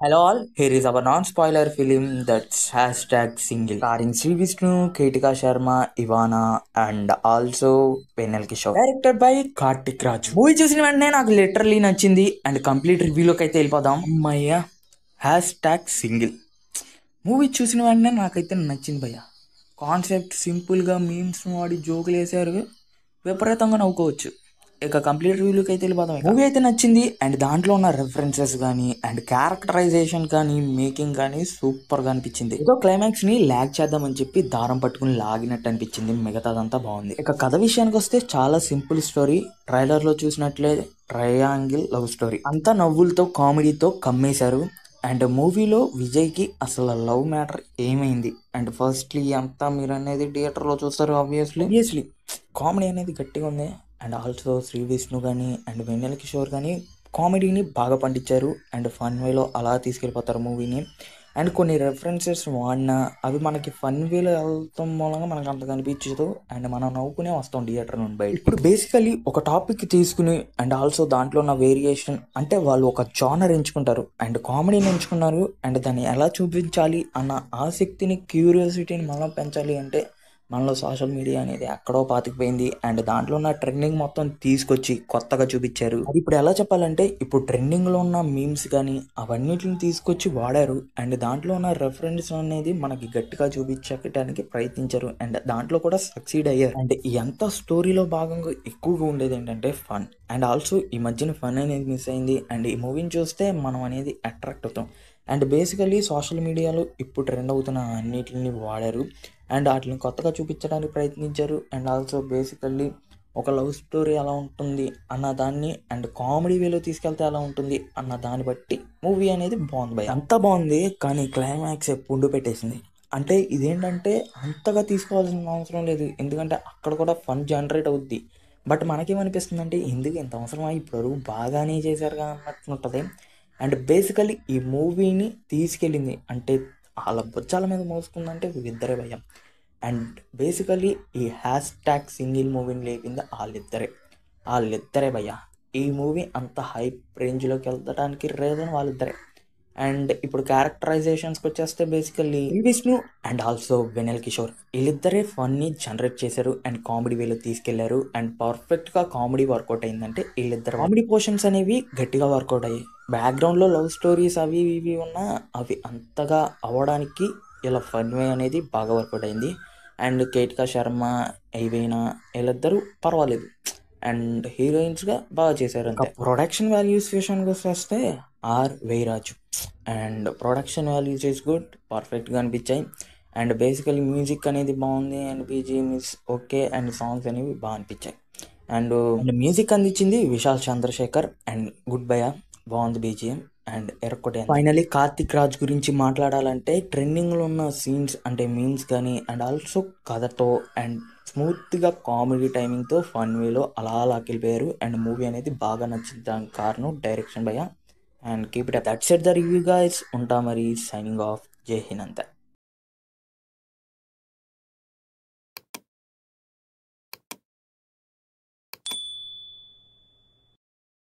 Hello all, here is our non-spoiler film that's hashtag single starring Sri Vishnu, Kritika Sharma, Ivana and also Penel Kishore. Directed by Kartik Raj. Movie చూసిన వెంటనే నాకు literally నచ్చింది and complete రివ్యూలోకి అయితే వెళ్ళిపోదాం. అమ్మయ్య hashtag single movie చూసిన వెంటనే నాకైతే నచ్చింది భయ్య. కాన్సెప్ట్ సింపుల్గా మీమ్స్ వాడి జోకులు వేసారు, విపరీతంగా నవ్వుకోవచ్చు. ఇక కంప్లీట్ రివ్యూలోకి అయితే వెళ్ళిపోతాం. మూవీ అయితే నచ్చింది అండ్ దాంట్లో ఉన్న రెఫరెన్సెస్ కానీ అండ్ క్యారెక్టరైజేషన్ కానీ మేకింగ్ కానీ సూపర్గా అనిపించింది. ఏదో క్లైమాక్స్ ని ల్యాగ్ చేద్దామని చెప్పి దారం పట్టుకుని లాగినట్టు అనిపించింది, మిగతాదంతా బాగుంది. ఇక కథ విషయానికి వస్తే చాలా సింపుల్ స్టోరీ. ట్రైలర్ లో చూసినట్లే ట్రయాంగిల్ లవ్ స్టోరీ, అంతా నవ్వులతో కామెడీతో కమ్మేశారు. అండ్ మూవీలో విజయ్కి అసలు లవ్ మ్యాటర్ ఏమైంది అండ్ ఫస్ట్లీ అంతా మీరు అనేది థియేటర్లో చూస్తారు. ఆబ్వియస్లీ కామెడీ అనేది గట్టిగా ఉంది. అండ్ ఆల్సో శ్రీ విష్ణు కానీ అండ్ వెన్నెల కిషోర్ కానీ కామెడీని బాగా పండించారు అండ్ ఫన్ వేలో అలా తీసుకెళ్ళిపోతారు మూవీని. అండ్ కొన్ని రెఫరెన్సెస్ వాడినా అవి మనకి ఫన్ వేలో వెళ్తాం మూలంగా మనకు అంత కనిపించదు అండ్ మనం నవ్వుకునే వస్తాం థియేటర్ నుండి బయట. ఇప్పుడు బేసికలీ ఒక టాపిక్ తీసుకుని అండ్ ఆల్సో దాంట్లో ఉన్న వేరియేషన్ అంటే వాళ్ళు ఒక జానర్ ఎంచుకుంటారు అండ్ కామెడీని ఎంచుకున్నారు అండ్ దాన్ని ఎలా చూపించాలి అన్న ఆసక్తిని క్యూరియాసిటీని మనం పెంచాలి అంటే మనలో సోషల్ మీడియా అనేది ఎక్కడో పాతికిపోయింది అండ్ దాంట్లో ఉన్న ట్రెండింగ్ మొత్తం తీసుకొచ్చి కొత్తగా చూపించారు. అది ఇప్పుడు ఎలా చెప్పాలంటే ఇప్పుడు ట్రెండింగ్లో ఉన్న మీమ్స్ కానీ అవన్నిటిని తీసుకొచ్చి వాడారు అండ్ దాంట్లో ఉన్న రెఫరెన్స్ అనేది మనకి గట్టిగా చూపించడానికి ప్రయత్నించారు అండ్ దాంట్లో కూడా సక్సీడ్ అయ్యారు. అండ్ ఎంత స్టోరీలో భాగంగా ఎక్కువగా ఉండేది ఏంటంటే ఫన్ అండ్ ఆల్సో ఈ మధ్యన ఫన్ అనేది మిస్ అయింది అండ్ ఈ మూవీని చూస్తే మనం అనేది అట్రాక్ట్ అవుతాం. అండ్ బేసికలీ సోషల్ మీడియాలో ఇప్పుడు ట్రెండ్ అవుతున్న అన్నిటిని వాడారు అండ్ వాటిని కొత్తగా చూపించడానికి ప్రయత్నించారు. అండ్ ఆల్సో బేసికల్లీ ఒక లవ్ స్టోరీ ఎలా ఉంటుంది అన్న దాన్ని అండ్ కామెడీ వేలో తీసుకెళ్తే ఎలా ఉంటుంది అన్న దాన్ని బట్టి మూవీ అనేది బాగుంది భయ్. అంతా బాగుంది కానీ క్లైమాక్స్ పుండు పెట్టేసింది. అంటే ఇదేంటంటే అంతగా తీసుకోవాల్సిన అవసరం లేదు, ఎందుకంటే అక్కడ కూడా ఫన్ జనరేట్ అవుద్ది. బట్ మనకేమనిపిస్తుంది అంటే ఎందుకు ఇంత అవసరమా, ఇప్పుడు బాగానే చేశారుగా అన్నట్టుంటుంది. అండ్ బేసికలీ ఈ మూవీని తీసుకెళ్ళింది అంటే వాళ్ళ బొచ్చాల మీద మోసుకుందంటే వీళ్ళిద్దరే భయం. అండ్ బేసికలీ ఈ హ్యాష్ట్యాగ్ సింగిల్ మూవీని లేపింది వాళ్ళిద్దరే భయ్య. ఈ మూవీ అంత హైప్ రేంజ్లోకి వెళ్ళడానికి రీజన్ వాళ్ళిద్దరే. అండ్ ఇప్పుడు క్యారెక్టరైజేషన్స్కి వచ్చేస్తే basically Vishnu and also Vennela Kishore వీళ్ళిద్దరే ఫన్ని జనరేట్ చేశారు అండ్ కామెడీ వేలో తీసుకెళ్లారు అండ్ పర్ఫెక్ట్గా కామెడీ వర్కౌట్ అయిందంటే వీళ్ళిద్దరు కామెడీ పోర్షన్స్ అనేవి గట్టిగా వర్కౌట్ అయ్యాయి. బ్యాక్గ్రౌండ్లో లవ్ స్టోరీస్ అవి ఇవి ఉన్నా అవి అంతగా అవ్వడానికి ఇలా ఫన్ వే అనేది బాగా వర్కౌట్ అయింది. అండ్ కేటికా శర్మ ఐవీనా వీళ్ళిద్దరూ పర్వాలేదు అండ్ హీరోయిన్స్గా బాగా చేశారు. అంతే ప్రొడక్షన్ వాల్యూస్ విషయానికి వస్తే వేయరాజు and production values is good, పర్ఫెక్ట్గా అనిపించాయి. అండ్ బేసికలీ మ్యూజిక్ అనేది బాగుంది and BGM is okay and songs అనేవి బాగా అనిపించాయి. అండ్ మ్యూజిక్ అందించింది విశాల్ చంద్రశేఖర్ అండ్ గుడ్ బయ, బాగుంది బీజిఎం అండ్ ఎరక్కొటే. ఫైనలీ కార్తిక్ రాజ్ గురించి మాట్లాడాలంటే ట్రెండింగ్లో ఉన్న సీన్స్ అంటే మీమ్స్ కానీ అండ్ ఆల్సో కథతో అండ్ స్మూత్గా కామెడీ టైమింగ్తో ఫన్ వేలో అలా లాకెళ్ళిపోయారు అండ్ మూవీ అనేది బాగా నచ్చింది. దానికి కారణం డైరెక్షన్ భయ. And keep it up. That's it the review guys. ఉంటా మరి, సైనింగ్ ఆఫ్. జై హింద్. అంతే.